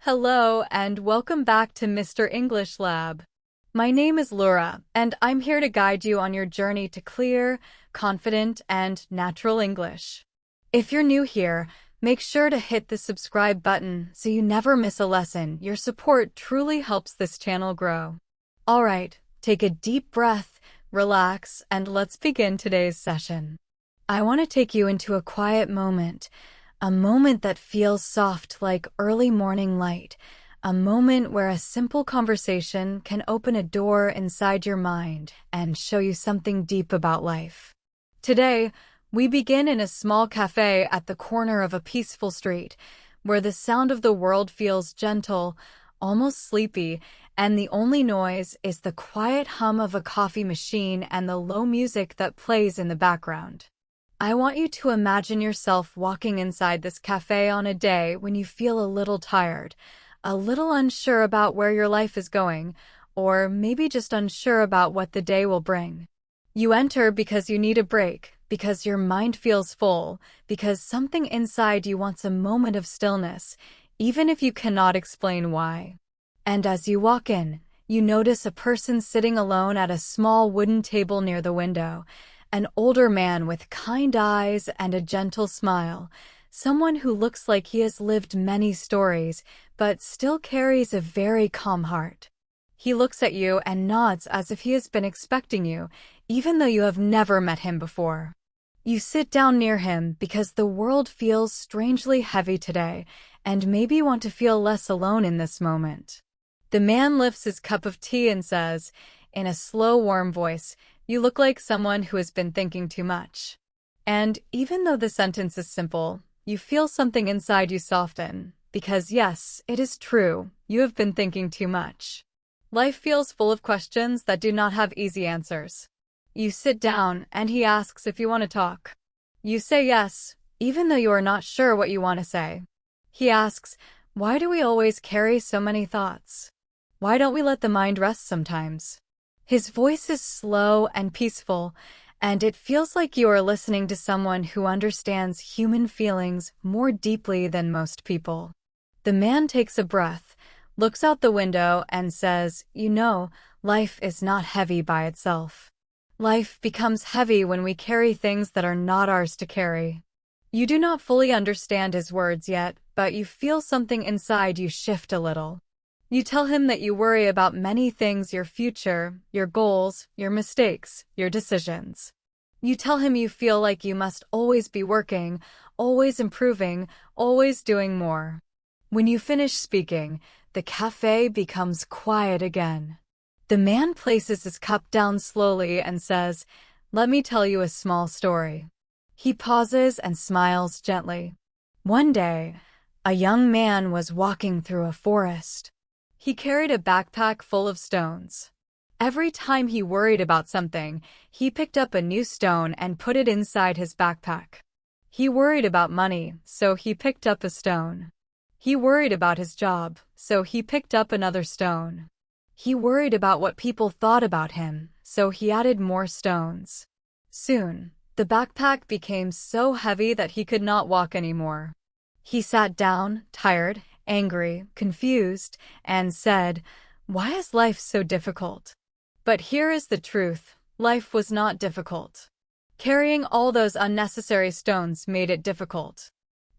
Hello and welcome back to Mr. English Lab. My name is Laura, and I'm here to guide you on your journey to clear, confident, and natural English. If you're new here, make sure to hit the subscribe button so you never miss a lesson. Your support truly helps this channel grow. Alright, take a deep breath, relax, and let's begin today's session. I want to take you into a quiet moment. A moment that feels soft like early morning light. A moment where a simple conversation can open a door inside your mind and show you something deep about life. Today, we begin in a small cafe at the corner of a peaceful street, where the sound of the world feels gentle, almost sleepy, and the only noise is the quiet hum of a coffee machine and the low music that plays in the background. I want you to imagine yourself walking inside this cafe on a day when you feel a little tired, a little unsure about where your life is going, or maybe just unsure about what the day will bring. You enter because you need a break, because your mind feels full, because something inside you wants a moment of stillness, even if you cannot explain why. And as you walk in, you notice a person sitting alone at a small wooden table near the window. An older man with kind eyes and a gentle smile, someone who looks like he has lived many stories, but still carries a very calm heart. He looks at you and nods as if he has been expecting you, even though you have never met him before. You sit down near him because the world feels strangely heavy today, and maybe you want to feel less alone in this moment. The man lifts his cup of tea and says, in a slow, warm voice, "You look like someone who has been thinking too much." And even though the sentence is simple, you feel something inside you soften, because yes, it is true, you have been thinking too much. Life feels full of questions that do not have easy answers. You sit down, and he asks if you want to talk. You say yes, even though you are not sure what you want to say. He asks, why do we always carry so many thoughts? Why don't we let the mind rest sometimes? His voice is slow and peaceful, and it feels like you are listening to someone who understands human feelings more deeply than most people. The man takes a breath, looks out the window, and says, life is not heavy by itself. Life becomes heavy when we carry things that are not ours to carry. You do not fully understand his words yet, but you feel something inside you shift a little. You tell him that you worry about many things: your future, your goals, your mistakes, your decisions. You tell him you feel like you must always be working, always improving, always doing more. When you finish speaking, the cafe becomes quiet again. The man places his cup down slowly and says, "Let me tell you a small story." He pauses and smiles gently. One day, a young man was walking through a forest. He carried a backpack full of stones. Every time he worried about something, he picked up a new stone and put it inside his backpack. He worried about money, so he picked up a stone. He worried about his job, so he picked up another stone. He worried about what people thought about him, so he added more stones. Soon, the backpack became so heavy that he could not walk anymore. He sat down, tired, angry, confused, and said, "Why is life so difficult?" But here is the truth: life was not difficult. Carrying all those unnecessary stones made it difficult.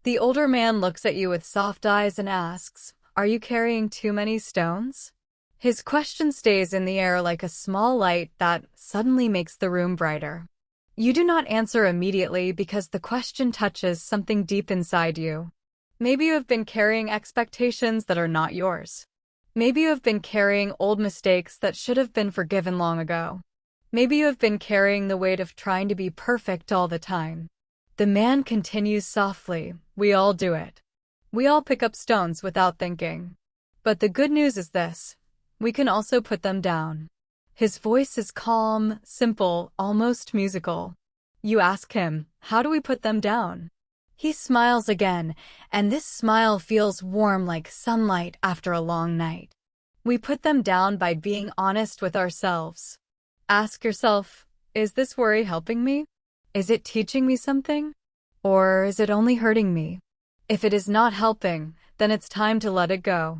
The older man looks at you with soft eyes and asks, "Are you carrying too many stones?" His question stays in the air like a small light that suddenly makes the room brighter. You do not answer immediately because the question touches something deep inside you. Maybe you have been carrying expectations that are not yours. Maybe you have been carrying old mistakes that should have been forgiven long ago. Maybe you have been carrying the weight of trying to be perfect all the time. The man continues softly, "We all do it. We all pick up stones without thinking. But the good news is this: we can also put them down." His voice is calm, simple, almost musical. You ask him, "How do we put them down?" He smiles again, and this smile feels warm like sunlight after a long night. We put them down by being honest with ourselves. Ask yourself, is this worry helping me? Is it teaching me something? Or is it only hurting me? If it is not helping, then it's time to let it go.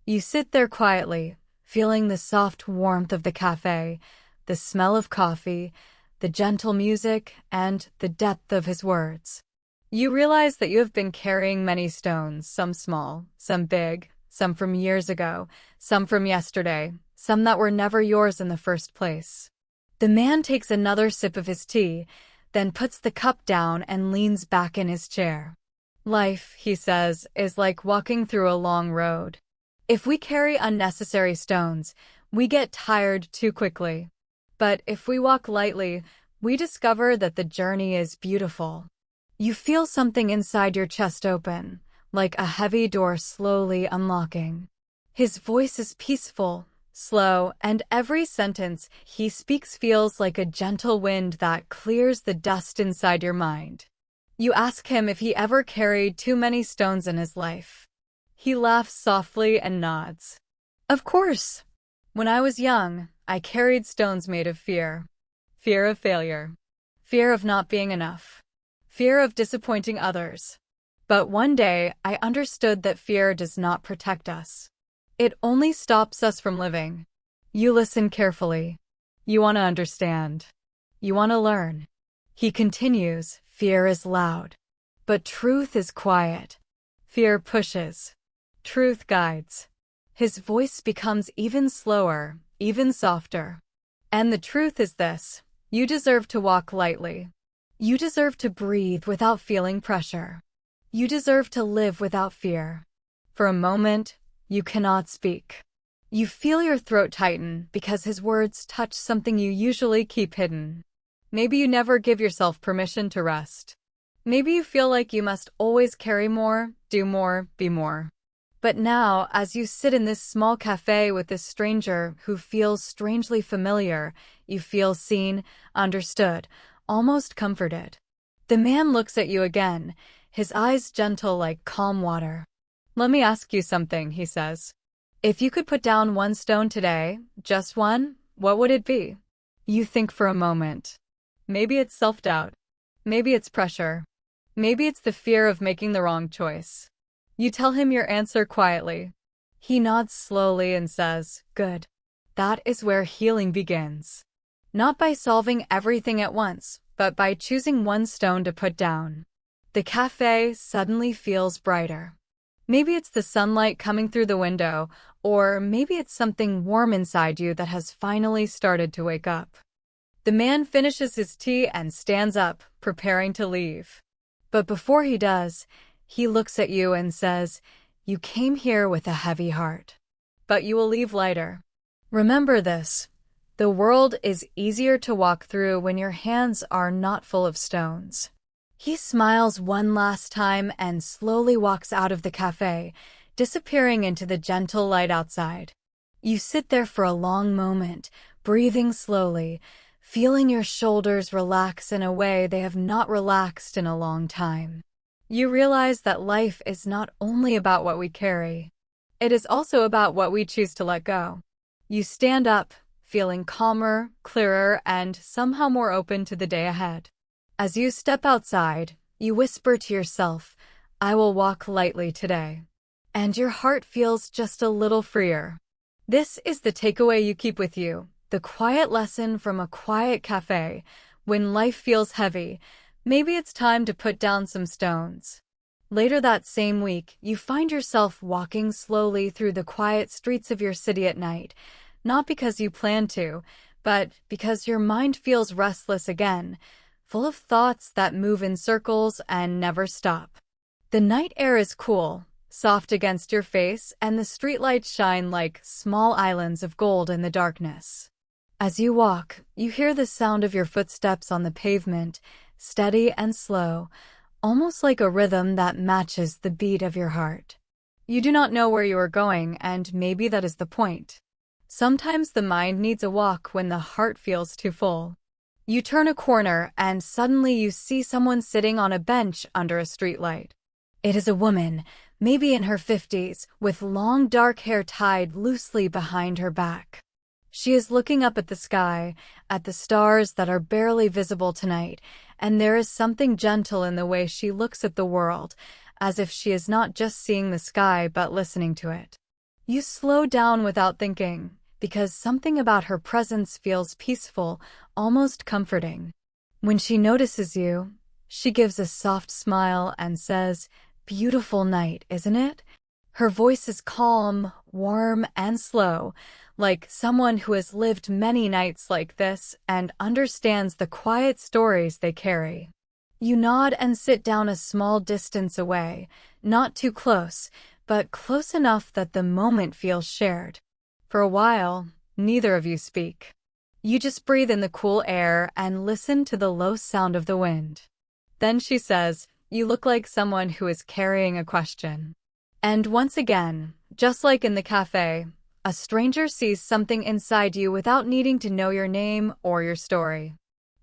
You sit there quietly, feeling the soft warmth of the cafe, the smell of coffee, the gentle music, and the depth of his words. You realize that you have been carrying many stones, some small, some big, some from years ago, some from yesterday, some that were never yours in the first place. The man takes another sip of his tea, then puts the cup down and leans back in his chair. Life, he says, is like walking through a long road. If we carry unnecessary stones, we get tired too quickly. But if we walk lightly, we discover that the journey is beautiful. You feel something inside your chest open, like a heavy door slowly unlocking. His voice is peaceful, slow, and every sentence he speaks feels like a gentle wind that clears the dust inside your mind. You ask him if he ever carried too many stones in his life. He laughs softly and nods. Of course. When I was young, I carried stones made of fear. Fear of failure. Fear of not being enough. Fear of disappointing others. But one day, I understood that fear does not protect us. It only stops us from living. You listen carefully. You want to understand. You want to learn. He continues, fear is loud. But truth is quiet. Fear pushes. Truth guides. His voice becomes even slower, even softer. And the truth is this: you deserve to walk lightly. You deserve to breathe without feeling pressure. You deserve to live without fear. For a moment, you cannot speak. You feel your throat tighten because his words touch something you usually keep hidden. Maybe you never give yourself permission to rest. Maybe you feel like you must always carry more, do more, be more. But now, as you sit in this small cafe with this stranger who feels strangely familiar, you feel seen, understood, almost comforted. The man looks at you again, his eyes gentle like calm water. Let me ask you something, he says. If you could put down one stone today, just one, what would it be? You think for a moment. Maybe it's self-doubt. Maybe it's pressure. Maybe it's the fear of making the wrong choice. You tell him your answer quietly. He nods slowly and says, good. That is where healing begins. Not by solving everything at once, but by choosing one stone to put down. The cafe suddenly feels brighter. Maybe it's the sunlight coming through the window, or maybe it's something warm inside you that has finally started to wake up. The man finishes his tea and stands up, preparing to leave. But before he does, he looks at you and says, you came here with a heavy heart, but you will leave lighter. Remember this: the world is easier to walk through when your hands are not full of stones. He smiles one last time and slowly walks out of the cafe, disappearing into the gentle light outside. You sit there for a long moment, breathing slowly, feeling your shoulders relax in a way they have not relaxed in a long time. You realize that life is not only about what we carry. It is also about what we choose to let go. You stand up, feeling calmer, clearer, and somehow more open to the day ahead. As you step outside, you whisper to yourself, I will walk lightly today. And your heart feels just a little freer. This is the takeaway you keep with you, the quiet lesson from a quiet cafe. When life feels heavy, maybe it's time to put down some stones. Later that same week, you find yourself walking slowly through the quiet streets of your city at night, not because you plan to, but because your mind feels restless again, full of thoughts that move in circles and never stop. The night air is cool, soft against your face, and the streetlights shine like small islands of gold in the darkness. As you walk, you hear the sound of your footsteps on the pavement, steady and slow, almost like a rhythm that matches the beat of your heart. You do not know where you are going, and maybe that is the point. Sometimes the mind needs a walk when the heart feels too full. You turn a corner, and suddenly you see someone sitting on a bench under a streetlight. It is a woman, maybe in her 50s, with long dark hair tied loosely behind her back. She is looking up at the sky, at the stars that are barely visible tonight, and there is something gentle in the way she looks at the world, as if she is not just seeing the sky but listening to it. You slow down without thinking, because something about her presence feels peaceful, almost comforting. When she notices you, she gives a soft smile and says, "Beautiful night, isn't it?" Her voice is calm, warm, and slow, like someone who has lived many nights like this and understands the quiet stories they carry. You nod and sit down a small distance away, not too close, but close enough that the moment feels shared. For a while, neither of you speak. You just breathe in the cool air and listen to the low sound of the wind. Then she says, "You look like someone who is carrying a question." And once again, just like in the cafe, a stranger sees something inside you without needing to know your name or your story.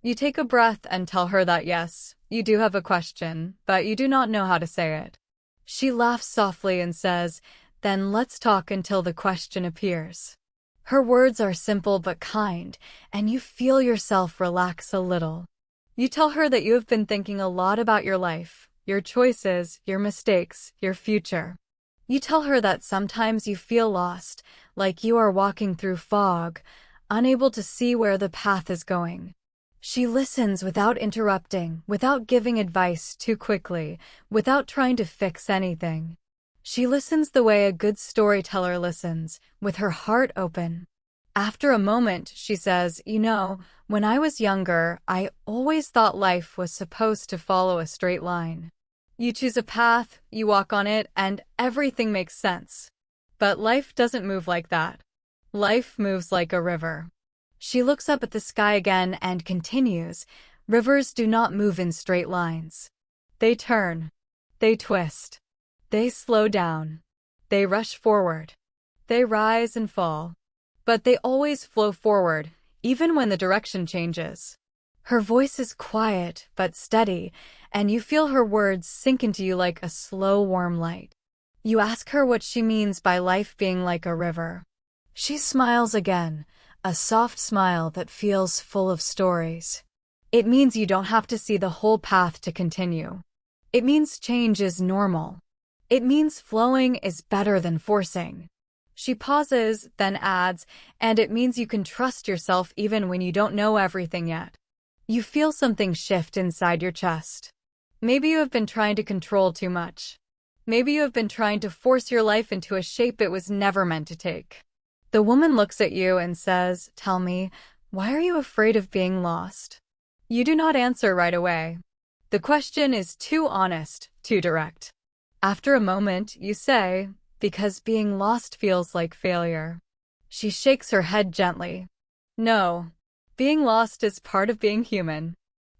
You take a breath and tell her that yes, you do have a question, but you do not know how to say it. She laughs softly and says, "Then let's talk until the question appears." Her words are simple but kind, and you feel yourself relax a little. You tell her that you have been thinking a lot about your life, your choices, your mistakes, your future. You tell her that sometimes you feel lost, like you are walking through fog, unable to see where the path is going. She listens without interrupting, without giving advice too quickly, without trying to fix anything. She listens the way a good storyteller listens, with her heart open. After a moment, she says, "You know, when I was younger, I always thought life was supposed to follow a straight line. You choose a path, you walk on it, and everything makes sense. But life doesn't move like that. Life moves like a river." She looks up at the sky again and continues, "Rivers do not move in straight lines. They turn. They twist. They slow down. They rush forward. They rise and fall. But they always flow forward, even when the direction changes." Her voice is quiet but steady, and you feel her words sink into you like a slow, warm light. You ask her what she means by life being like a river. She smiles again, a soft smile that feels full of stories. "It means you don't have to see the whole path to continue. It means change is normal. It means flowing is better than forcing." She pauses, then adds, "And it means you can trust yourself even when you don't know everything yet." You feel something shift inside your chest. Maybe you have been trying to control too much. Maybe you have been trying to force your life into a shape it was never meant to take. The woman looks at you and says, "Tell me, why are you afraid of being lost?" You do not answer right away. The question is too honest, too direct. After a moment, you say, "Because being lost feels like failure." She shakes her head gently. "No. Being lost is part of being human.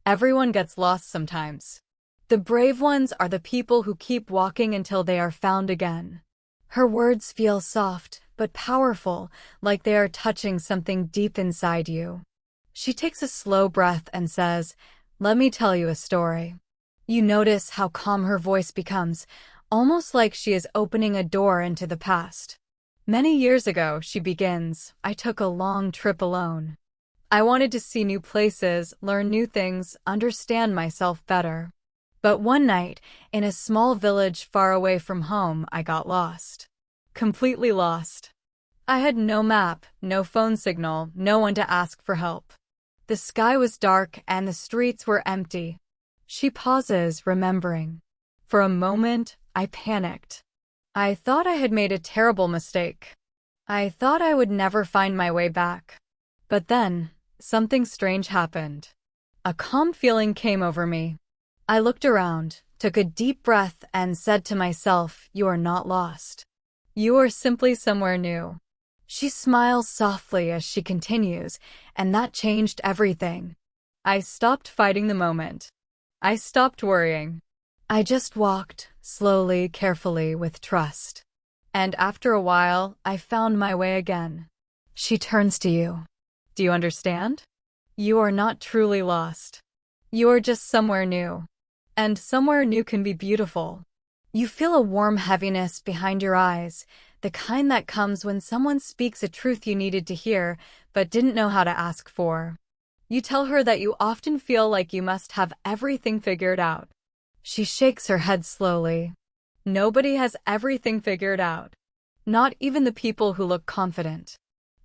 Everyone gets lost sometimes. The brave ones are the people who keep walking until they are found again." Her words feel soft, but powerful, like they are touching something deep inside you. She takes a slow breath and says, "Let me tell you a story." You notice how calm her voice becomes, almost like she is opening a door into the past. "Many years ago," she begins, "I took a long trip alone. I wanted to see new places, learn new things, understand myself better. But one night, in a small village far away from home, I got lost. Completely lost. I had no map, no phone signal, no one to ask for help. The sky was dark and the streets were empty." She pauses, remembering. "For a moment, I panicked. I thought I had made a terrible mistake. I thought I would never find my way back. But then, something strange happened. A calm feeling came over me. I looked around, took a deep breath, and said to myself, 'You are not lost. You are simply somewhere new.'" She smiles softly as she continues, "And that changed everything. I stopped fighting the moment. I stopped worrying. I just walked, slowly, carefully, with trust. And after a while, I found my way again." She turns to you. "Do you understand? You are not truly lost. You are just somewhere new. And somewhere new can be beautiful." You feel a warm heaviness behind your eyes, the kind that comes when someone speaks a truth you needed to hear but didn't know how to ask for. You tell her that you often feel like you must have everything figured out. She shakes her head slowly. Nobody has everything figured out. Not even the people who look confident.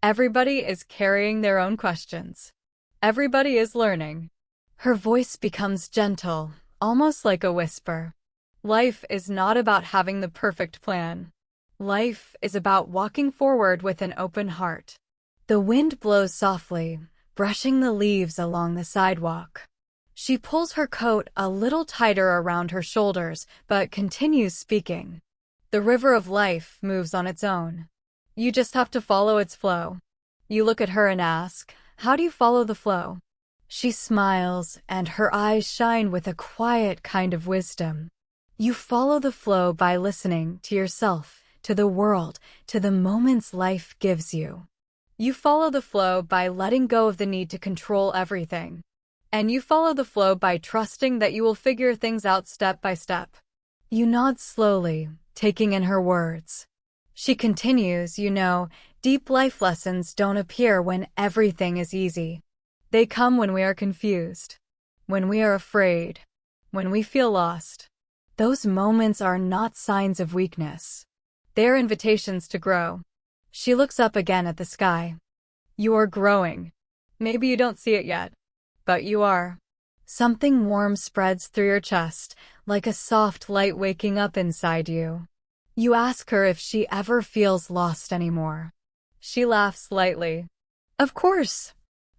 Everybody is carrying their own questions. Everybody is learning. Her voice becomes gentle, almost like a whisper. Life is not about having the perfect plan. Life is about walking forward with an open heart. The wind blows softly, brushing the leaves along the sidewalk. She pulls her coat a little tighter around her shoulders, but continues speaking. The river of life moves on its own. You just have to follow its flow. You look at her and ask, how do you follow the flow? She smiles, and her eyes shine with a quiet kind of wisdom. You follow the flow by listening to yourself, to the world, to the moments life gives you. You follow the flow by letting go of the need to control everything. And you follow the flow by trusting that you will figure things out step by step. You nod slowly, taking in her words. She continues, deep life lessons don't appear when everything is easy. They come when we are confused, when we are afraid, when we feel lost. Those moments are not signs of weakness. They are invitations to grow. She looks up again at the sky. You are growing. Maybe you don't see it yet, but you are. Something warm spreads through your chest, like a soft light waking up inside you. You ask her if she ever feels lost anymore. She laughs lightly. Of course.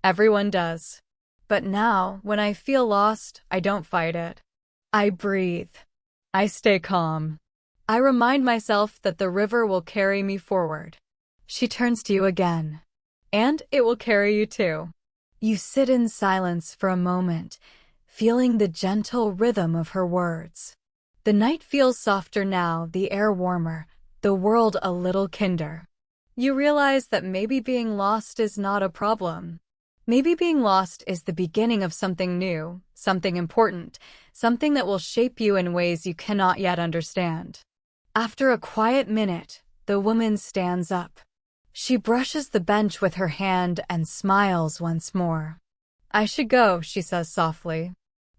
Everyone does. But now, when I feel lost, I don't fight it. I breathe. I stay calm. I remind myself that the river will carry me forward. She turns to you again. And it will carry you too. You sit in silence for a moment, feeling the gentle rhythm of her words. The night feels softer now, the air warmer, the world a little kinder. You realize that maybe being lost is not a problem. Maybe being lost is the beginning of something new, something important, something that will shape you in ways you cannot yet understand. After a quiet minute, the woman stands up. She brushes the bench with her hand and smiles once more. I should go, she says softly.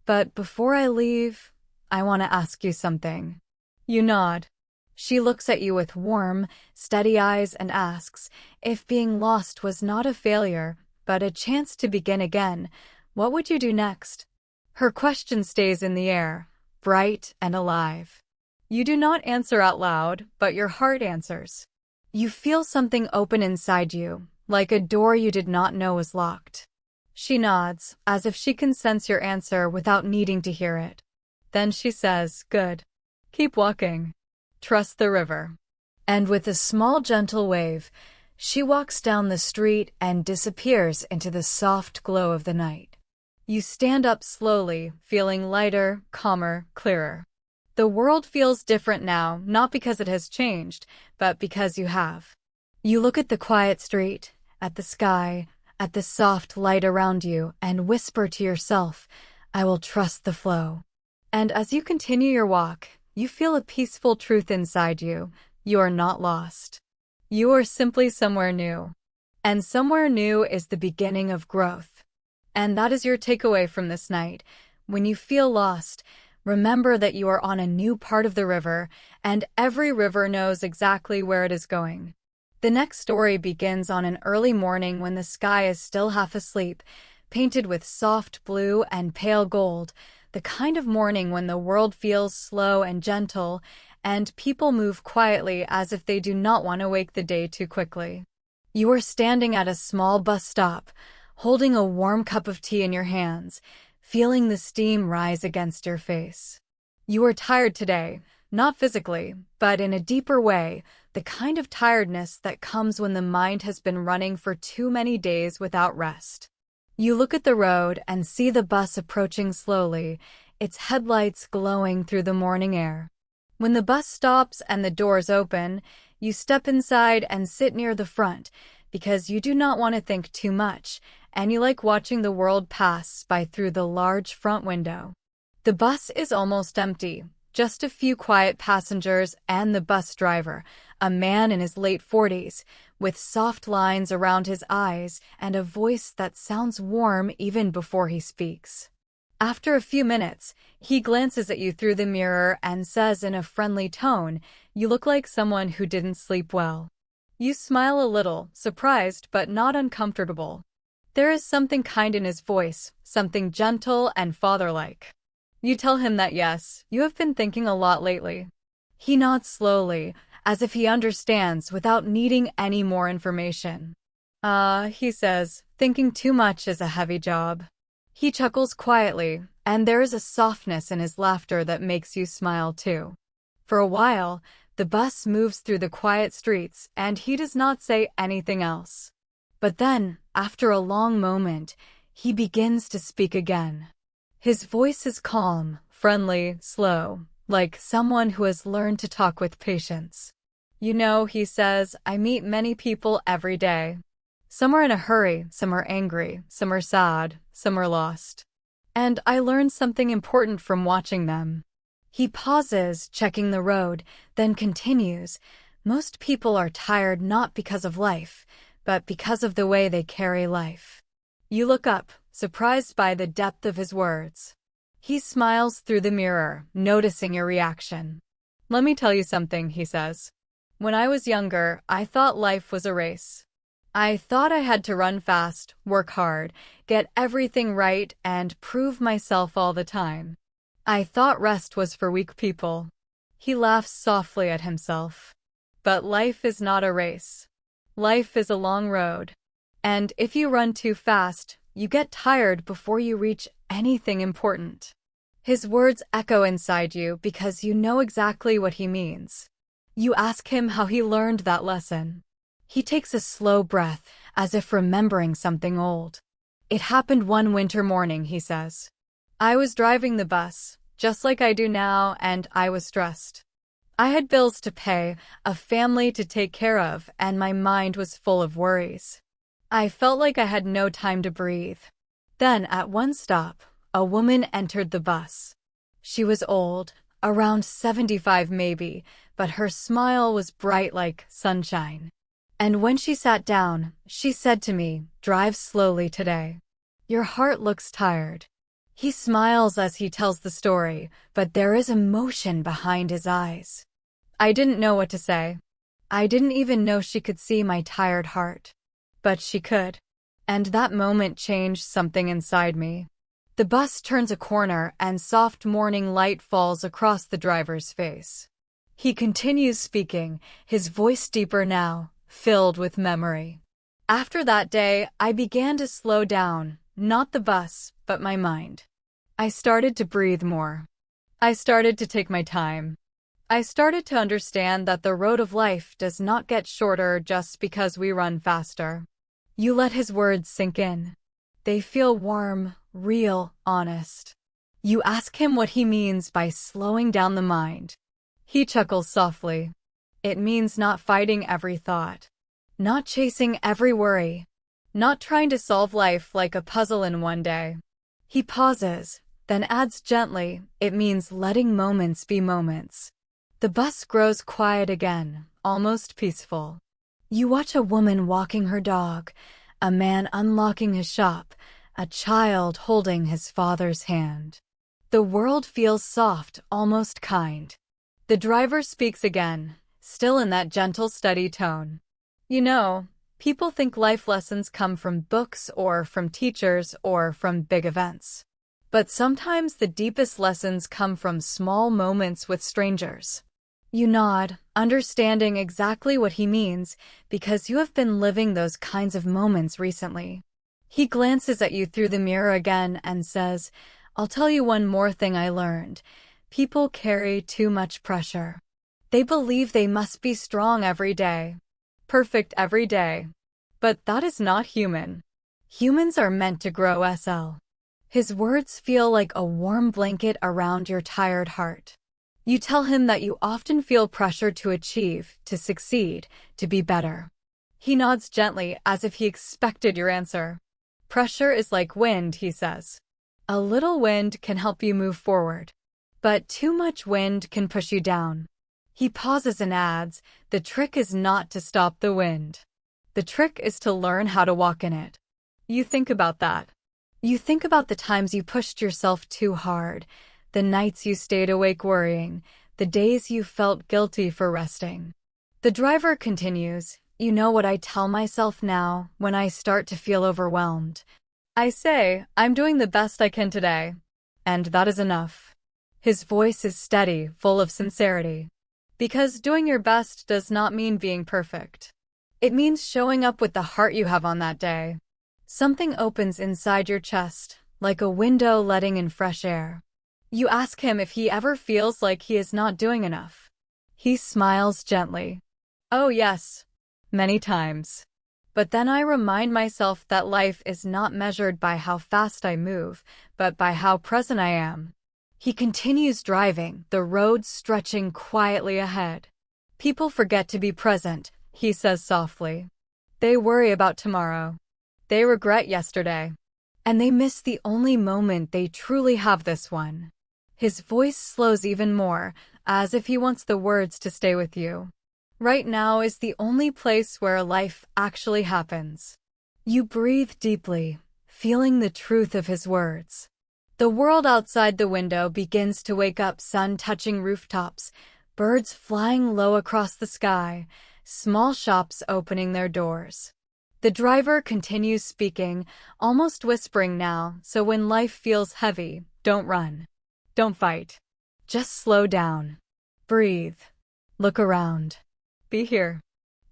But before I leave, I want to ask you something. You nod. She looks at you with warm, steady eyes and asks, if being lost was not a failure, but a chance to begin again, what would you do next? Her question stays in the air, bright and alive. You do not answer out loud, but your heart answers. You feel something open inside you, like a door you did not know was locked. She nods, as if she can sense your answer without needing to hear it. Then she says, good. Keep walking. Trust the river. And with a small gentle wave, she walks down the street and disappears into the soft glow of the night. You stand up slowly, feeling lighter, calmer, clearer. The world feels different now, not because it has changed, but because you have. You look at the quiet street, at the sky, at the soft light around you, and whisper to yourself, I will trust the flow. And as you continue your walk, you feel a peaceful truth inside you. You are not lost. You are simply somewhere new. And somewhere new is the beginning of growth. And that is your takeaway from this night. When you feel lost, remember that you are on a new part of the river, and every river knows exactly where it is going. The next story begins on an early morning when the sky is still half asleep, painted with soft blue and pale gold, the kind of morning when the world feels slow and gentle, and people move quietly as if they do not want to wake the day too quickly. You are standing at a small bus stop, holding a warm cup of tea in your hands, feeling the steam rise against your face. You are tired today, not physically, but in a deeper way, the kind of tiredness that comes when the mind has been running for too many days without rest. You look at the road and see the bus approaching slowly, its headlights glowing through the morning air. When the bus stops and the doors open, you step inside and sit near the front, because you do not want to think too much, and you like watching the world pass by through the large front window. The bus is almost empty, just a few quiet passengers and the bus driver, a man in his late 40s, with soft lines around his eyes and a voice that sounds warm even before he speaks. After a few minutes, he glances at you through the mirror and says in a friendly tone, "You look like someone who didn't sleep well." You smile a little, surprised but not uncomfortable. There is something kind in his voice, something gentle and father-like. You tell him that yes, you have been thinking a lot lately. He nods slowly, as if he understands without needing any more information. He says, thinking too much is a heavy job. He chuckles quietly, and there is a softness in his laughter that makes you smile too. For a while, the bus moves through the quiet streets, and he does not say anything else. But then, after a long moment, he begins to speak again. His voice is calm, friendly, slow, like someone who has learned to talk with patience. "You know," he says, "I meet many people every day. Some are in a hurry, some are angry, some are sad, some are lost. And I learn something important from watching them." He pauses, checking the road, then continues, "Most people are tired not because of life, but because of the way they carry life." You look up, surprised by the depth of his words. He smiles through the mirror, noticing your reaction. "Let me tell you something," he says. "When I was younger, I thought life was a race. I thought I had to run fast, work hard, get everything right, and prove myself all the time. I thought rest was for weak people." He laughs softly at himself. "But life is not a race. Life is a long road. And if you run too fast, you get tired before you reach anything important." His words echo inside you because you know exactly what he means. You ask him how he learned that lesson. He takes a slow breath, as if remembering something old. "It happened one winter morning," he says. "I was driving the bus, just like I do now, and I was stressed. I had bills to pay, a family to take care of, and my mind was full of worries. I felt like I had no time to breathe. Then, at one stop, a woman entered the bus. She was old, around 75 maybe, but her smile was bright like sunshine. And when she sat down, she said to me, 'Drive slowly today. Your heart looks tired.'" He smiles as he tells the story, but there is emotion behind his eyes. "I didn't know what to say. I didn't even know she could see my tired heart. But she could. And that moment changed something inside me." The bus turns a corner and soft morning light falls across the driver's face. He continues speaking, his voice deeper now, filled with memory. "After that day, I began to slow down, not the bus, but my mind. I started to breathe more. I started to take my time. I started to understand that the road of life does not get shorter just because we run faster." You let his words sink in. They feel warm, real, honest. You ask him what he means by slowing down the mind. He chuckles softly. "It means not fighting every thought, not chasing every worry, not trying to solve life like a puzzle in one day." He pauses, then adds gently, "It means letting moments be moments." The bus grows quiet again, almost peaceful. You watch a woman walking her dog, a man unlocking his shop, a child holding his father's hand. The world feels soft, almost kind. The driver speaks again, still in that gentle, steady tone. "You know, people think life lessons come from books or from teachers or from big events. But sometimes the deepest lessons come from small moments with strangers." You nod, understanding exactly what he means, because you have been living those kinds of moments recently. He glances at you through the mirror again and says, "I'll tell you one more thing I learned. People carry too much pressure. They believe they must be strong every day, perfect every day. But that is not human. Humans are meant to grow SL." His words feel like a warm blanket around your tired heart. You tell him that you often feel pressure to achieve, to succeed, to be better. He nods gently as if he expected your answer. "Pressure is like wind," he says. "A little wind can help you move forward, but too much wind can push you down." He pauses and adds, "The trick is not to stop the wind. The trick is to learn how to walk in it." You think about that. You think about the times you pushed yourself too hard, the nights you stayed awake worrying, the days you felt guilty for resting. The driver continues, "You know what I tell myself now when I start to feel overwhelmed? I say, I'm doing the best I can today. And that is enough." His voice is steady, full of sincerity. Because doing your best does not mean being perfect. It means showing up with the heart you have on that day. Something opens inside your chest, like a window letting in fresh air. You ask him if he ever feels like he is not doing enough. He smiles gently. "Oh yes, many times. But then I remind myself that life is not measured by how fast I move, but by how present I am." He continues driving, the road stretching quietly ahead. "People forget to be present," he says softly. "They worry about tomorrow. They regret yesterday. And they miss the only moment they truly have, this one." His voice slows even more, as if he wants the words to stay with you. Right now is the only place where life actually happens. You breathe deeply, feeling the truth of his words. The world outside the window begins to wake up, sun touching rooftops, birds flying low across the sky, small shops opening their doors. The driver continues speaking, almost whispering now, so when life feels heavy, don't run. Don't fight. Just slow down. Breathe. Look around. Be here.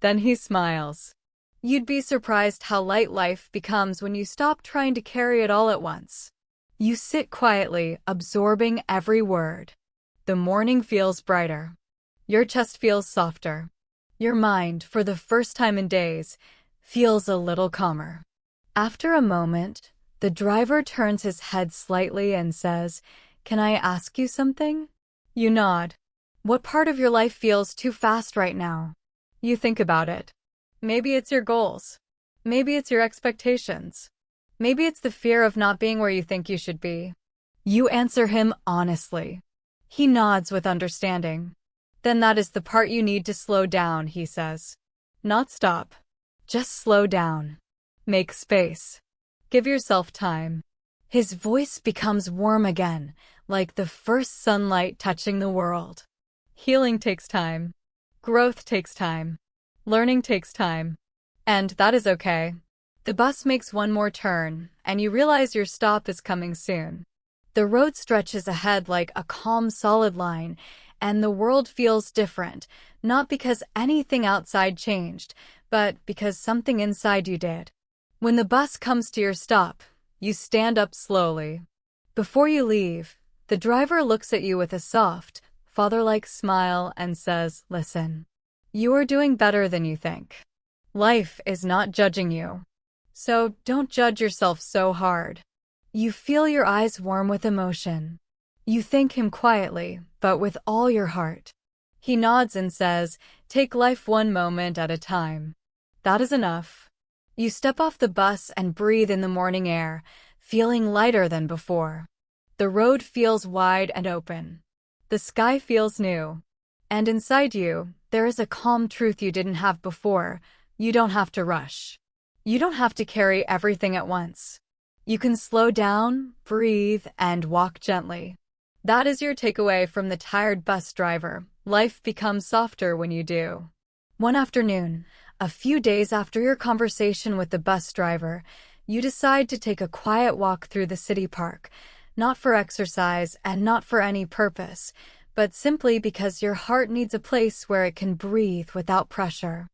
Then he smiles. You'd be surprised how light life becomes when you stop trying to carry it all at once. You sit quietly, absorbing every word. The morning feels brighter. Your chest feels softer. Your mind, for the first time in days, feels a little calmer. After a moment, the driver turns his head slightly and says, "Can I ask you something?" You nod. What part of your life feels too fast right now? You think about it. Maybe it's your goals. Maybe it's your expectations. Maybe it's the fear of not being where you think you should be. You answer him honestly. He nods with understanding. Then that is the part you need to slow down, he says. Not stop. Just slow down. Make space. Give yourself time. His voice becomes warm again, like the first sunlight touching the world. Healing takes time. Growth takes time. Learning takes time. And that is okay. The bus makes one more turn, and you realize your stop is coming soon. The road stretches ahead like a calm, solid line, and the world feels different, not because anything outside changed, but because something inside you did. When the bus comes to your stop, you stand up slowly. Before you leave, the driver looks at you with a soft, father-like smile and says, "Listen, you are doing better than you think. Life is not judging you. So don't judge yourself so hard." You feel your eyes warm with emotion. You thank him quietly, but with all your heart. He nods and says, "Take life one moment at a time. That is enough." You step off the bus and breathe in the morning air, feeling lighter than before. The road feels wide and open. The sky feels new. And inside you, there is a calm truth you didn't have before. You don't have to rush. You don't have to carry everything at once. You can slow down, breathe, and walk gently. That is your takeaway from the tired bus driver. Life becomes softer when you do. One afternoon, a few days after your conversation with the bus driver, you decide to take a quiet walk through the city park, not for exercise and not for any purpose, but simply because your heart needs a place where it can breathe without pressure.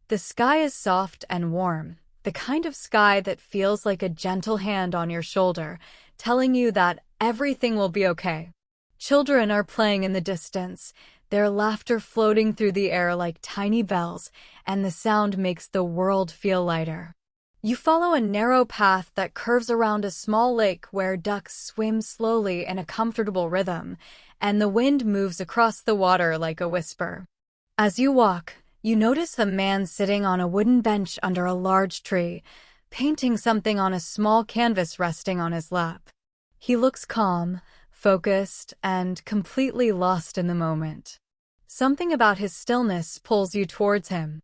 The sky is soft and warm, the kind of sky that feels like a gentle hand on your shoulder, telling you that everything will be okay. Children are playing in the distance, their laughter floating through the air like tiny bells, and the sound makes the world feel lighter. You follow a narrow path that curves around a small lake where ducks swim slowly in a comfortable rhythm, and the wind moves across the water like a whisper. As you walk, you notice a man sitting on a wooden bench under a large tree, painting something on a small canvas resting on his lap. He looks calm, focused, and completely lost in the moment. Something about his stillness pulls you towards him.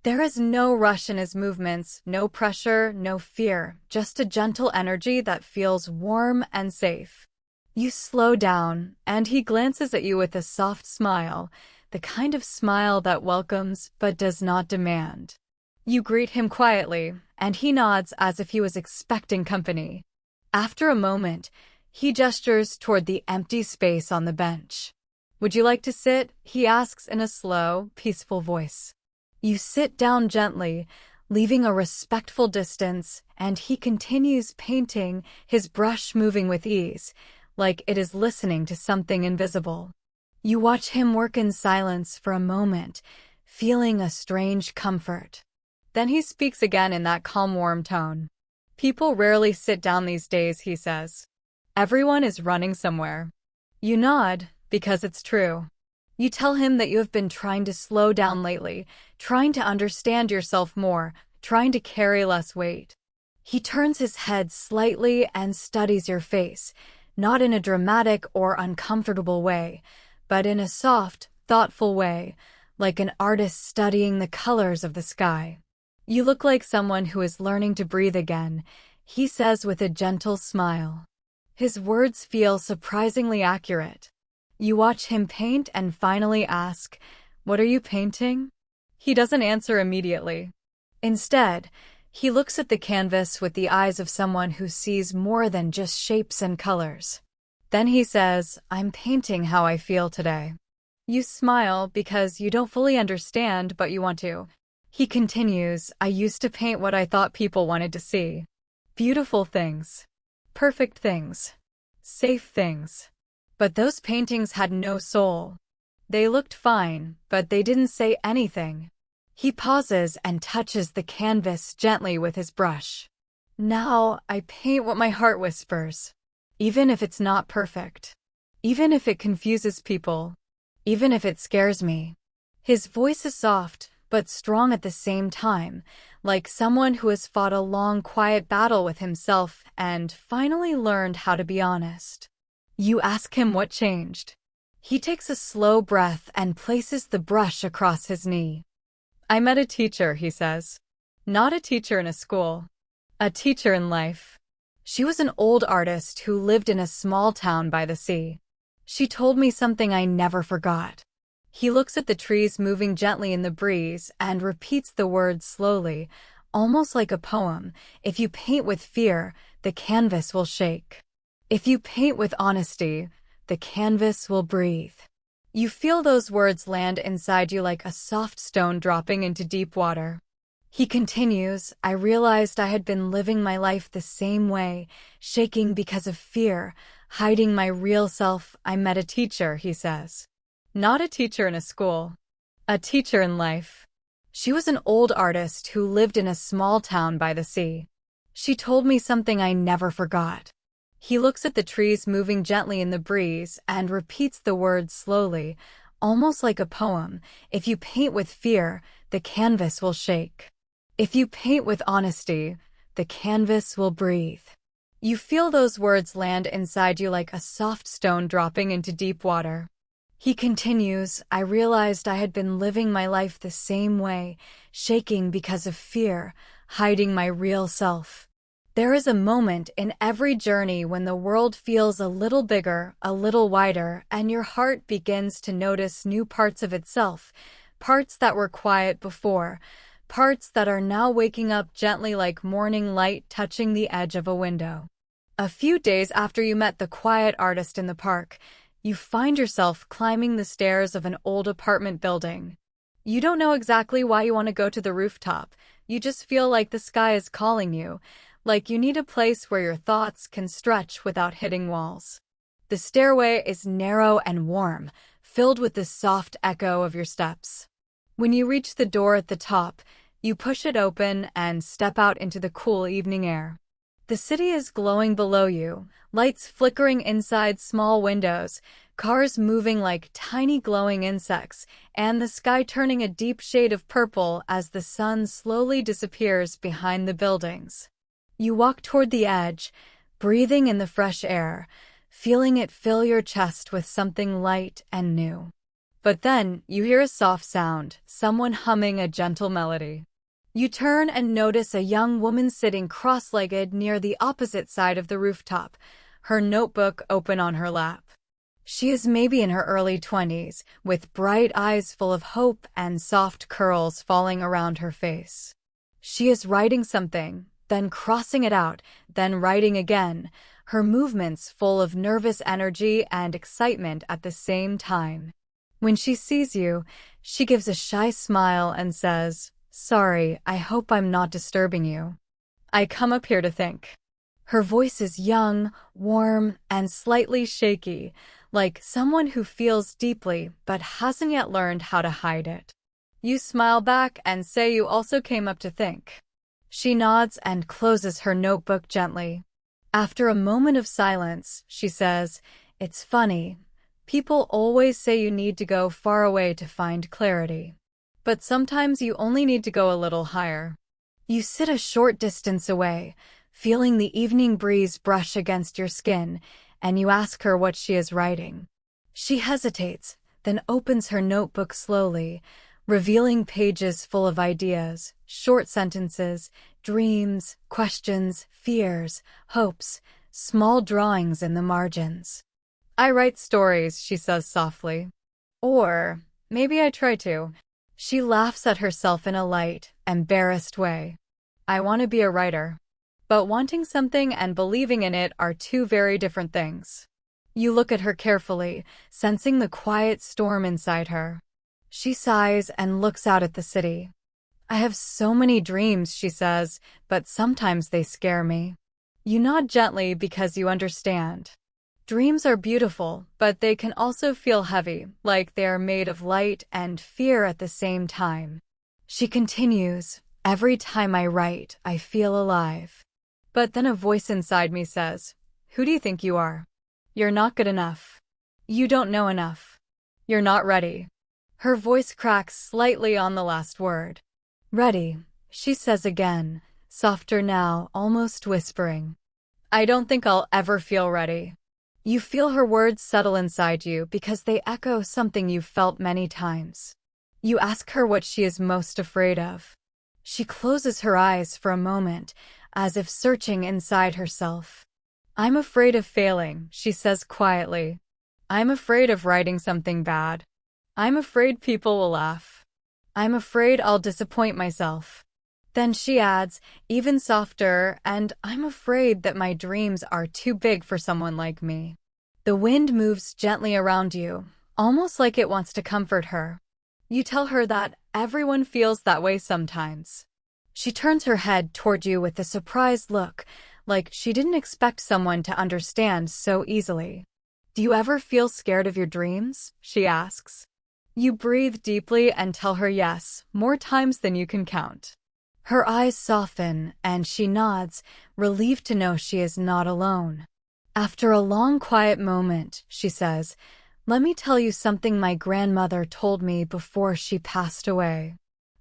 There is no rush in his movements, no pressure, no fear, just a gentle energy that feels warm and safe. You slow down, and he glances at you with a soft smile, the kind of smile that welcomes but does not demand. You greet him quietly, and he nods as if he was expecting company. After a moment, he gestures toward the empty space on the bench. "Would you like to sit?" he asks in a slow, peaceful voice. You sit down gently, leaving a respectful distance, and he continues painting, his brush moving with ease, like it is listening to something invisible. You watch him work in silence for a moment, feeling a strange comfort. Then he speaks again in that calm, warm tone. "People rarely sit down these days," he says. "Everyone is running somewhere." You nod, because it's true. You tell him that you have been trying to slow down lately, trying to understand yourself more, trying to carry less weight. He turns his head slightly and studies your face, not in a dramatic or uncomfortable way, but in a soft, thoughtful way, like an artist studying the colors of the sky. "You look like someone who is learning to breathe again," he says with a gentle smile. His words feel surprisingly accurate. You watch him paint and finally ask, "What are you painting?" He doesn't answer immediately. Instead, he looks at the canvas with the eyes of someone who sees more than just shapes and colors. Then he says, "I'm painting how I feel today." You smile because you don't fully understand, but you want to. He continues, "I used to paint what I thought people wanted to see. Beautiful things. Perfect things. Safe things. But those paintings had no soul. They looked fine, but they didn't say anything." He pauses and touches the canvas gently with his brush. "Now I paint what my heart whispers. Even if it's not perfect. Even if it confuses people. Even if it scares me." His voice is soft, but strong at the same time, like someone who has fought a long, quiet battle with himself and finally learned how to be honest. You ask him what changed. He takes a slow breath and places the brush across his knee. "I met a teacher," he says. "Not a teacher in a school. A teacher in life. She was an old artist who lived in a small town by the sea. She told me something I never forgot." He looks at the trees moving gently in the breeze and repeats the words slowly, almost like a poem. "If you paint with fear, the canvas will shake. If you paint with honesty, the canvas will breathe." You feel those words land inside you like a soft stone dropping into deep water. He continues, "I realized I had been living my life the same way, shaking because of fear, hiding my real self. I met a teacher," he says. "Not a teacher in a school. A teacher in life. She was an old artist who lived in a small town by the sea. She told me something I never forgot." He looks at the trees moving gently in the breeze and repeats the words slowly, almost like a poem. "If you paint with fear, the canvas will shake. If you paint with honesty, the canvas will breathe." You feel those words land inside you like a soft stone dropping into deep water. He continues, "I realized I had been living my life the same way, shaking because of fear, hiding my real self." There is a moment in every journey when the world feels a little bigger, a little wider, and your heart begins to notice new parts of itself, parts that were quiet before, parts that are now waking up gently like morning light touching the edge of a window. A few days after you met the quiet artist in the park, you find yourself climbing the stairs of an old apartment building. You don't know exactly why you want to go to the rooftop. You just feel like the sky is calling you, like you need a place where your thoughts can stretch without hitting walls. The stairway is narrow and warm, filled with the soft echo of your steps. When you reach the door at the top, you push it open and step out into the cool evening air. The city is glowing below you, lights flickering inside small windows, cars moving like tiny glowing insects, and the sky turning a deep shade of purple as the sun slowly disappears behind the buildings. You walk toward the edge, breathing in the fresh air, feeling it fill your chest with something light and new. But then you hear a soft sound, someone humming a gentle melody. You turn and notice a young woman sitting cross-legged near the opposite side of the rooftop, her notebook open on her lap. She is maybe in her early 20s, with bright eyes full of hope and soft curls falling around her face. She is writing something, then crossing it out, then writing again, her movements full of nervous energy and excitement at the same time. When she sees you, she gives a shy smile and says, "Sorry, I hope I'm not disturbing you. I come up here to think." Her voice is young, warm, and slightly shaky, like someone who feels deeply but hasn't yet learned how to hide it. You smile back and say you also came up to think. She nods and closes her notebook gently. After a moment of silence, she says, "It's funny. People always say you need to go far away to find clarity. But sometimes you only need to go a little higher." You sit a short distance away, feeling the evening breeze brush against your skin, and you ask her what she is writing. She hesitates, then opens her notebook slowly, revealing pages full of ideas, short sentences, dreams, questions, fears, hopes, small drawings in the margins. "I write stories," she says softly. "Or maybe I try to." She laughs at herself in a light, embarrassed way. "I want to be a writer." But wanting something and believing in it are two very different things. You look at her carefully, sensing the quiet storm inside her. She sighs and looks out at the city. "I have so many dreams," she says, "but sometimes they scare me." You nod gently because you understand. Dreams are beautiful, but they can also feel heavy, like they are made of light and fear at the same time. She continues, "Every time I write, I feel alive. But then a voice inside me says, 'Who do you think you are? You're not good enough. You don't know enough. You're not ready.'" Her voice cracks slightly on the last word. "Ready," she says again, softer now, almost whispering. "I don't think I'll ever feel ready." You feel her words settle inside you because they echo something you've felt many times. You ask her what she is most afraid of. She closes her eyes for a moment, as if searching inside herself. "I'm afraid of failing," she says quietly. "I'm afraid of writing something bad. I'm afraid people will laugh. I'm afraid I'll disappoint myself." Then she adds, even softer, "And I'm afraid that my dreams are too big for someone like me." The wind moves gently around you, almost like it wants to comfort her. You tell her that everyone feels that way sometimes. She turns her head toward you with a surprised look, like she didn't expect someone to understand so easily. "Do you ever feel scared of your dreams?" she asks. You breathe deeply and tell her yes, more times than you can count. Her eyes soften, and she nods, relieved to know she is not alone. After a long, quiet moment, she says, "Let me tell you something my grandmother told me before she passed away."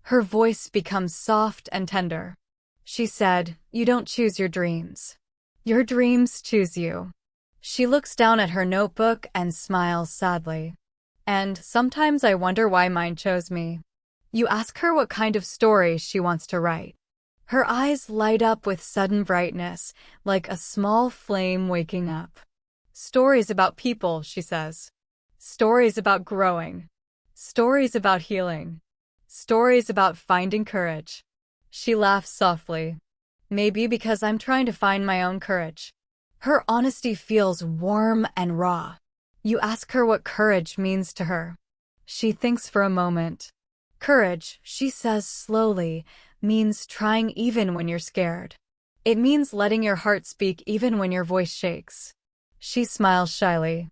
Her voice becomes soft and tender. She said, "You don't choose your dreams. Your dreams choose you." She looks down at her notebook and smiles sadly. "And sometimes I wonder why mine chose me." You ask her what kind of story she wants to write. Her eyes light up with sudden brightness, like a small flame waking up. "Stories about people," she says. "Stories about growing. Stories about healing. Stories about finding courage." She laughs softly. "Maybe because I'm trying to find my own courage." Her honesty feels warm and raw. You ask her what courage means to her. She thinks for a moment. "Courage," she says slowly, "means trying even when you're scared. It means letting your heart speak even when your voice shakes." She smiles shyly.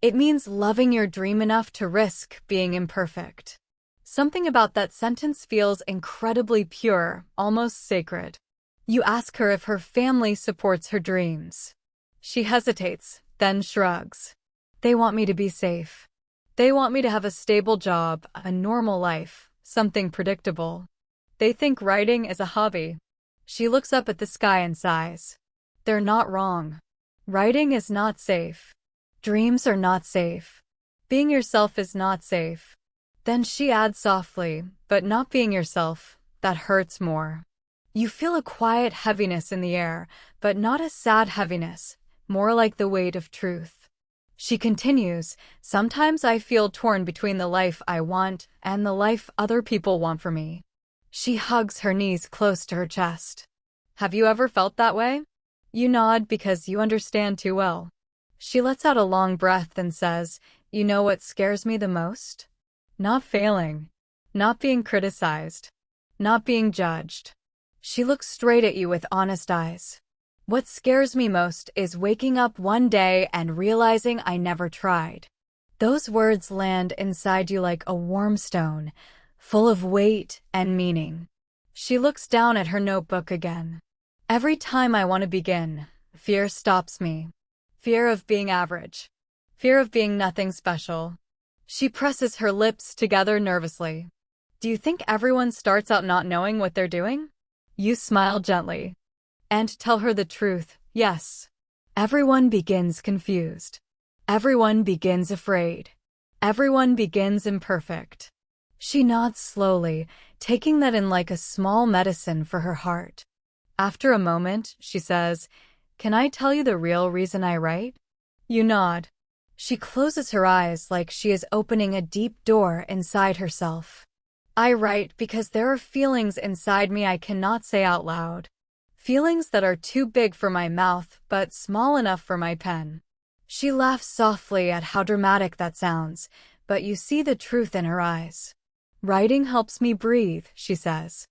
"It means loving your dream enough to risk being imperfect." Something about that sentence feels incredibly pure, almost sacred. You ask her if her family supports her dreams. She hesitates, then shrugs. "They want me to be safe. They want me to have a stable job, a normal life, something predictable. They think writing is a hobby." She looks up at the sky and sighs. "They're not wrong. Writing is not safe. Dreams are not safe. Being yourself is not safe. Then she adds softly, but not being yourself, that hurts more. You feel a quiet heaviness in the air, but not a sad heaviness, more like the weight of truth. She continues, sometimes I feel torn between the life I want and the life other people want for me. She hugs her knees close to her chest. Have you ever felt that way? You nod because you understand too well. She lets out a long breath and says, you know what scares me the most? Not failing. Not being criticized. Not being judged. She looks straight at you with honest eyes. What scares me most is waking up one day and realizing I never tried. Those words land inside you like a warm stone, full of weight and meaning. She looks down at her notebook again. Every time I want to begin, fear stops me. Fear of being average. Fear of being nothing special. She presses her lips together nervously. Do you think everyone starts out not knowing what they're doing? You smile gently. And tell her the truth, yes. Everyone begins confused. Everyone begins afraid. Everyone begins imperfect. She nods slowly, taking that in like a small medicine for her heart. After a moment, she says, can I tell you the real reason I write? You nod. She closes her eyes like she is opening a deep door inside herself. I write because there are feelings inside me I cannot say out loud. Feelings that are too big for my mouth but small enough for my pen. She laughs softly at how dramatic that sounds, but you see the truth in her eyes. Writing helps me breathe, she says.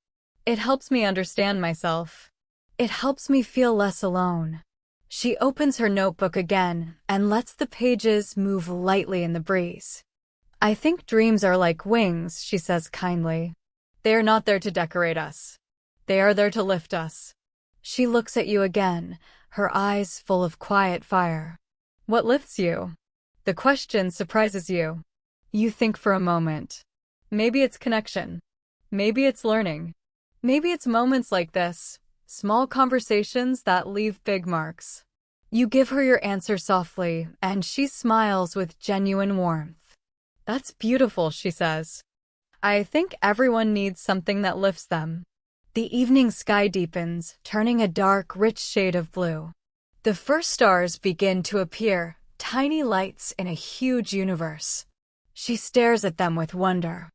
It helps me understand myself. It helps me feel less alone. She opens her notebook again and lets the pages move lightly in the breeze. I think dreams are like wings, she says kindly. They are not there to decorate us. They are there to lift us. She looks at you again, her eyes full of quiet fire. What lifts you? The question surprises you. You think for a moment. Maybe it's connection. Maybe it's learning. Maybe it's moments like this, small conversations that leave big marks. You give her your answer softly, and she smiles with genuine warmth. That's beautiful, she says. I think everyone needs something that lifts them. The evening sky deepens, turning a dark, rich shade of blue. The first stars begin to appear, tiny lights in a huge universe. She stares at them with wonder.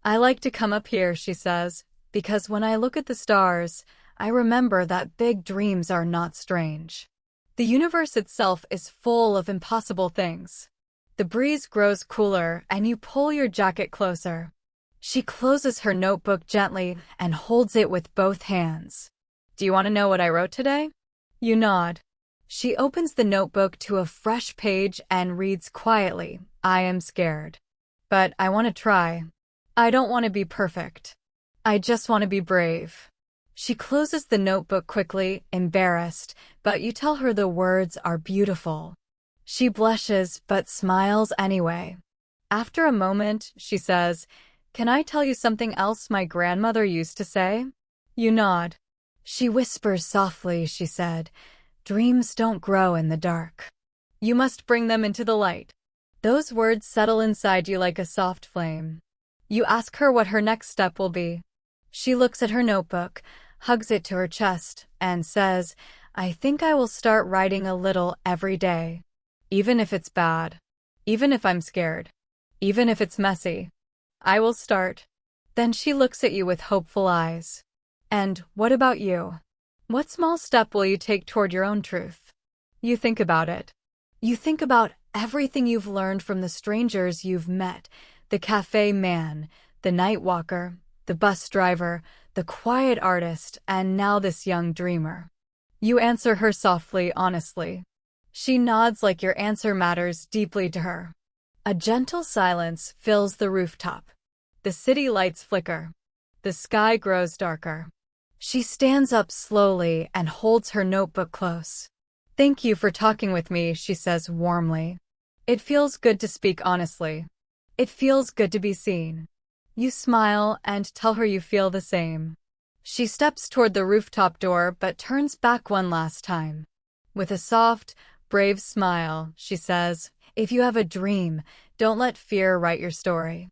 I like to come up here, she says, because when I look at the stars, I remember that big dreams are not strange. The universe itself is full of impossible things. The breeze grows cooler, and you pull your jacket closer. She closes her notebook gently and holds it with both hands. Do you want to know what I wrote today? You nod. She opens the notebook to a fresh page and reads quietly, I am scared. But I want to try. I don't want to be perfect. I just want to be brave. She closes the notebook quickly, embarrassed, but you tell her the words are beautiful. She blushes but smiles anyway. After a moment, she says, can I tell you something else my grandmother used to say? You nod. She whispers softly, she said, dreams don't grow in the dark. You must bring them into the light. Those words settle inside you like a soft flame. You ask her what her next step will be. She looks at her notebook, hugs it to her chest, and says, I think I will start writing a little every day. Even if it's bad. Even if I'm scared. Even if it's messy. I will start. Then she looks at you with hopeful eyes. And what about you? What small step will you take toward your own truth? You think about it. You think about everything you've learned from the strangers you've met, the cafe man, the night walker, the bus driver, the quiet artist, and now this young dreamer. You answer her softly, honestly. She nods like your answer matters deeply to her. A gentle silence fills the rooftop. The city lights flicker. The sky grows darker. She stands up slowly and holds her notebook close. Thank you for talking with me, she says warmly. It feels good to speak honestly. It feels good to be seen. You smile and tell her you feel the same. She steps toward the rooftop door but turns back one last time. With a soft, brave smile, she says, if you have a dream, Don't let fear write your story.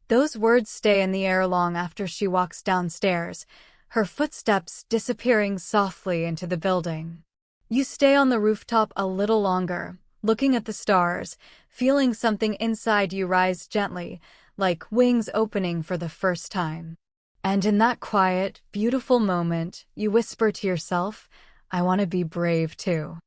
Those words stay in the air long after she walks downstairs, her footsteps disappearing softly into the building. You stay on the rooftop a little longer, looking at the stars, feeling something inside you rise gently, like wings opening for the first time. And in that quiet, beautiful moment, you whisper to yourself, I want to be brave too.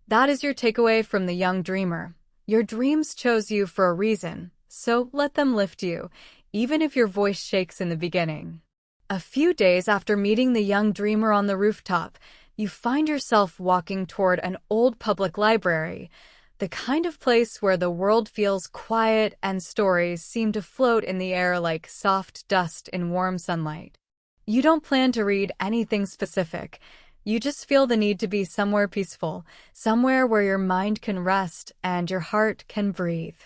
That is your takeaway from the young dreamer. Your dreams chose you for a reason, so let them lift you, even if your voice shakes in the beginning. A few days after meeting the young dreamer on the rooftop, you find yourself walking toward an old public library, the kind of place where the world feels quiet and stories seem to float in the air like soft dust in warm sunlight. You don't plan to read anything specific. You just feel the need to be somewhere peaceful, somewhere where your mind can rest and your heart can breathe.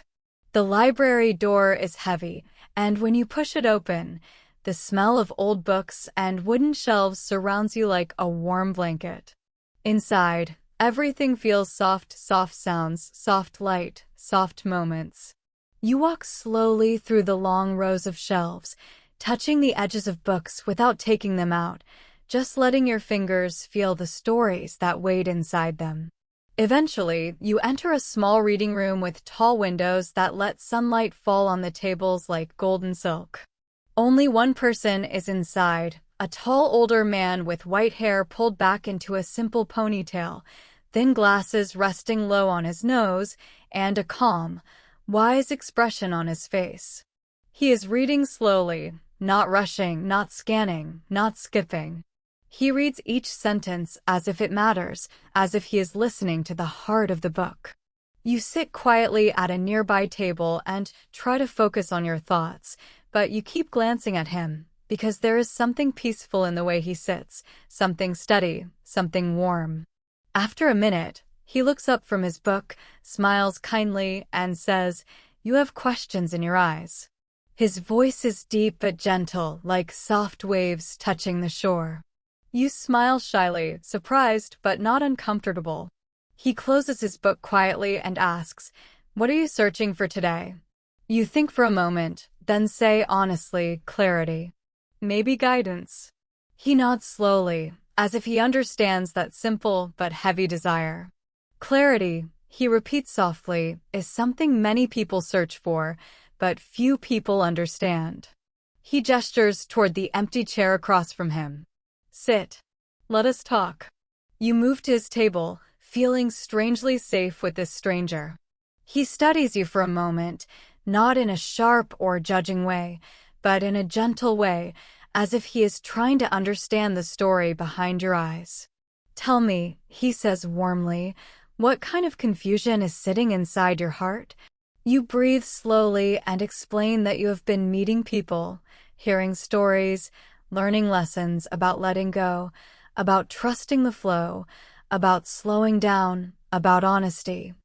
The library door is heavy, and when you push it open, the smell of old books and wooden shelves surrounds you like a warm blanket. Inside, everything feels soft sounds, soft light, soft moments. You walk slowly through the long rows of shelves, touching the edges of books without taking them out, just letting your fingers feel the stories that wait inside them. Eventually, you enter a small reading room with tall windows that let sunlight fall on the tables like golden silk. Only one person is inside, a tall older man with white hair pulled back into a simple ponytail, thin glasses resting low on his nose, and a calm, wise expression on his face. He is reading slowly, not rushing, not scanning, not skipping. He reads each sentence as if it matters, as if he is listening to the heart of the book. You sit quietly at a nearby table and try to focus on your thoughts, but you keep glancing at him, because there is something peaceful in the way he sits, something steady, something warm. After a minute, he looks up from his book, smiles kindly, and says, "You have questions in your eyes." His voice is deep but gentle, like soft waves touching the shore. You smile shyly, surprised but not uncomfortable. He closes his book quietly and asks, "What are you searching for today?" You think for a moment, then say honestly, "Clarity. Maybe guidance." He nods slowly, as if he understands that simple but heavy desire. Clarity, he repeats softly, is something many people search for, but few people understand. He gestures toward the empty chair across from him. "Sit. Let us talk." You move to his table, feeling strangely safe with this stranger. He studies you for a moment, not in a sharp or judging way, but in a gentle way, as if he is trying to understand the story behind your eyes. "Tell me," he says warmly, "what kind of confusion is sitting inside your heart?" You breathe slowly and explain that you have been meeting people, hearing stories, learning lessons about letting go, about trusting the flow, about slowing down, about honesty,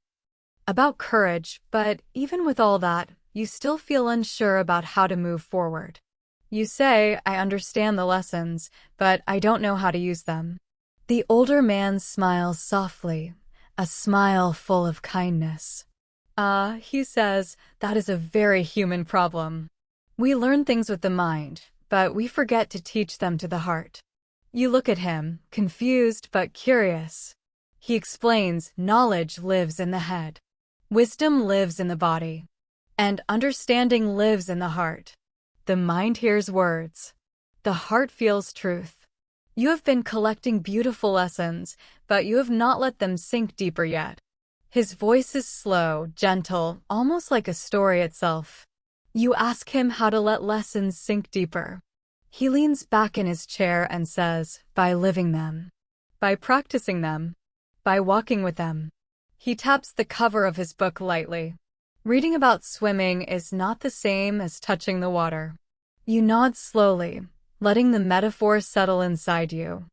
about courage, but even with all that, you still feel unsure about how to move forward. You say, "I understand the lessons, but I don't know how to use them." The older man smiles softly, a smile full of kindness. He says, "That is a very human problem. We learn things with the mind, but we forget to teach them to the heart." You look at him, confused but curious. He explains, knowledge lives in the head. Wisdom lives in the body. And understanding lives in the heart. The mind hears words. The heart feels truth. You have been collecting beautiful lessons, but you have not let them sink deeper yet. His voice is slow, gentle, almost like a story itself. You ask him how to let lessons sink deeper. He leans back in his chair and says, "By living them. By practicing them. By walking with them." He taps the cover of his book lightly. Reading about swimming is not the same as touching the water. You nod slowly, letting the metaphor settle inside you.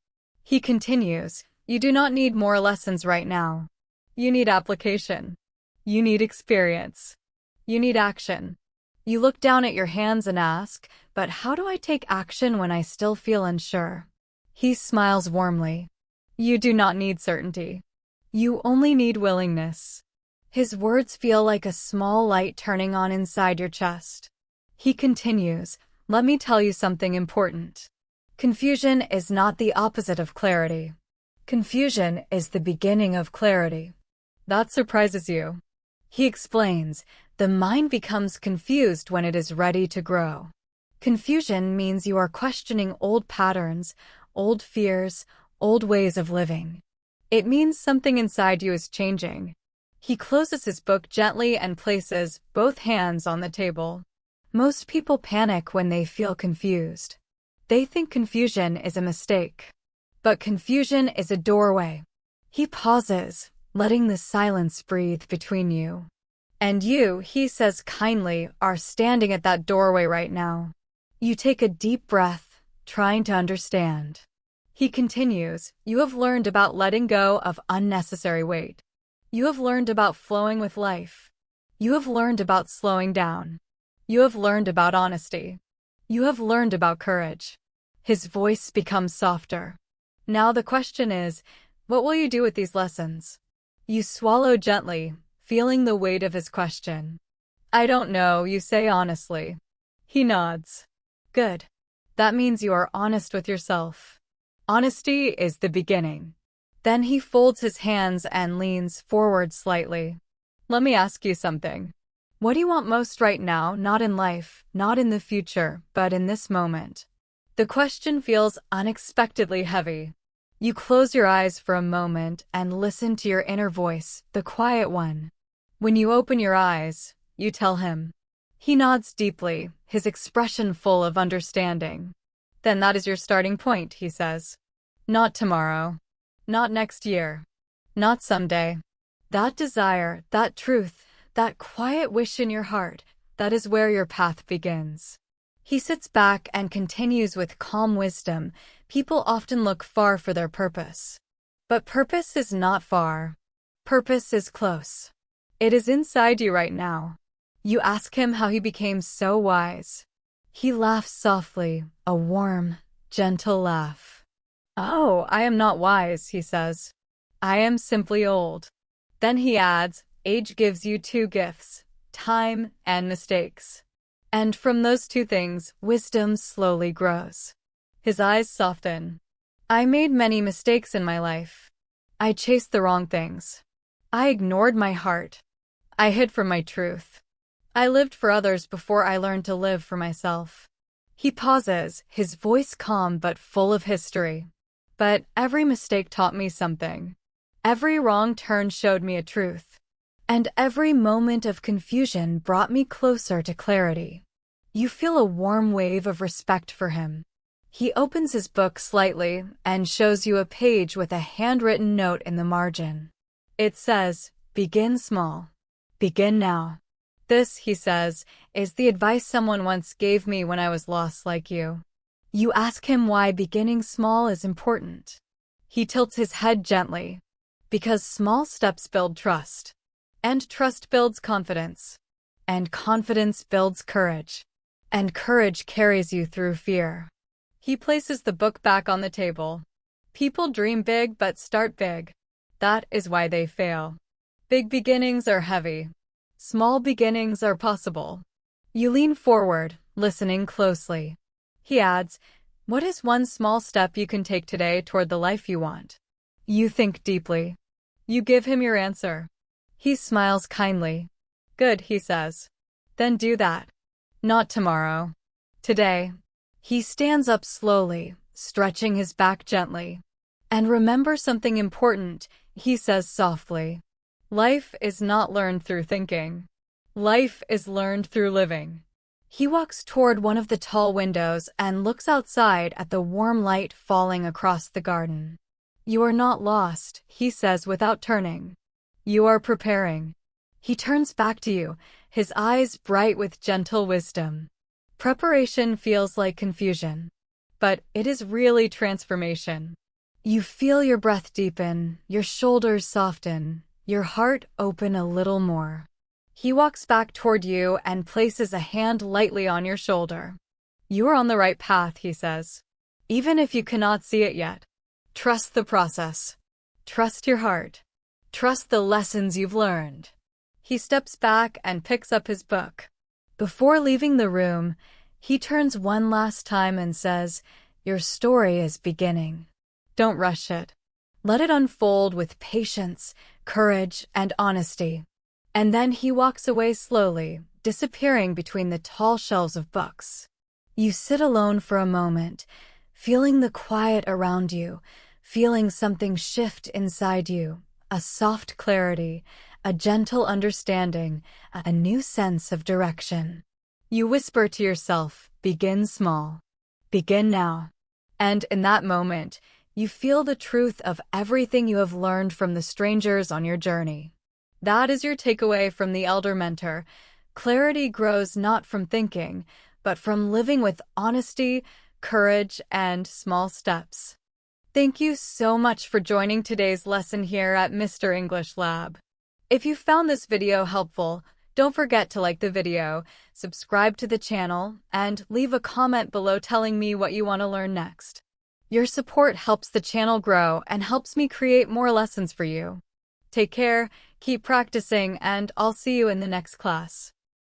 He continues, "You do not need more lessons right now. You need application. You need experience. You need action." You look down at your hands and ask, "But how do I take action when I still feel unsure?" He smiles warmly. "You do not need certainty. You only need willingness." His words feel like a small light turning on inside your chest. He continues, "Let me tell you something important. Confusion is not the opposite of clarity. Confusion is the beginning of clarity." That surprises you. He explains, the mind becomes confused when it is ready to grow. Confusion means you are questioning old patterns, old fears, old ways of living. It means something inside you is changing. He closes his book gently and places both hands on the table. Most people panic when they feel confused. They think confusion is a mistake. But confusion is a doorway. He pauses, letting the silence breathe between you. And you, he says kindly, are standing at that doorway right now. You take a deep breath, trying to understand. He continues, "You have learned about letting go of unnecessary weight. You have learned about flowing with life. You have learned about slowing down. You have learned about honesty. You have learned about courage." His voice becomes softer. Now the question is, what will you do with these lessons? You swallow gently, feeling the weight of his question. "I don't know," you say honestly. He nods. "Good. That means you are honest with yourself. Honesty is the beginning." Then he folds his hands and leans forward slightly. "Let me ask you something. What do you want most right now, not in life, not in the future, but in this moment?" The question feels unexpectedly heavy. You close your eyes for a moment and listen to your inner voice, the quiet one. When you open your eyes, you tell him. He nods deeply, his expression full of understanding. "Then that is your starting point," he says. "Not tomorrow. Not next year. Not someday. That desire, that truth, that quiet wish in your heart, that is where your path begins." He sits back and continues with calm wisdom. People often look far for their purpose. But purpose is not far. Purpose is close. It is inside you right now. You ask him how he became so wise. He laughs softly, a warm, gentle laugh. "Oh, I am not wise," he says. "I am simply old." Then he adds, "Age gives you two gifts, time and mistakes. And from those two things, wisdom slowly grows." His eyes soften. "I made many mistakes in my life. I chased the wrong things. I ignored my heart. I hid from my truth. I lived for others before I learned to live for myself." He pauses, his voice calm but full of history. "But every mistake taught me something. Every wrong turn showed me a truth. And every moment of confusion brought me closer to clarity." You feel a warm wave of respect for him. He opens his book slightly and shows you a page with a handwritten note in the margin. It says, "Begin small. Begin now." "This," he says, "is the advice someone once gave me when I was lost like you." You ask him why beginning small is important. He tilts his head gently. "Because small steps build trust. And trust builds confidence. And confidence builds courage. And courage carries you through fear." He places the book back on the table. People dream big but start big. That is why they fail. Big beginnings are heavy. Small beginnings are possible. You lean forward, listening closely. He adds, "What is one small step you can take today toward the life you want?" You think deeply. You give him your answer. He smiles kindly. "Good," he says. "Then do that. Not tomorrow. Today." He stands up slowly, stretching his back gently. "And remember something important," he says softly. "Life is not learned through thinking. Life is learned through living." He walks toward one of the tall windows and looks outside at the warm light falling across the garden. "You are not lost," he says without turning. "You are preparing." He turns back to you, his eyes bright with gentle wisdom. Preparation feels like confusion, but it is really transformation. You feel your breath deepen, your shoulders soften, your heart open a little more. He walks back toward you and places a hand lightly on your shoulder. "You are on the right path," he says. "Even if you cannot see it yet. Trust the process. Trust your heart. Trust the lessons you've learned." He steps back and picks up his book. Before leaving the room, he turns one last time and says, "Your story is beginning. Don't rush it. Let it unfold with patience, courage, and honesty." And then he walks away slowly, disappearing between the tall shelves of books. You sit alone for a moment, feeling the quiet around you, feeling something shift inside you, a soft clarity, a gentle understanding, a new sense of direction. You whisper to yourself, "Begin small. Begin now." And in that moment, you feel the truth of everything you have learned from the strangers on your journey. That is your takeaway from the Elder Mentor. Clarity grows not from thinking, but from living with honesty, courage, and small steps. Thank you so much for joining today's lesson here at Mr. English Lab. If you found this video helpful, don't forget to like the video, subscribe to the channel, and leave a comment below telling me what you want to learn next. Your support helps the channel grow and helps me create more lessons for you. Take care, keep practicing, and I'll see you in the next class.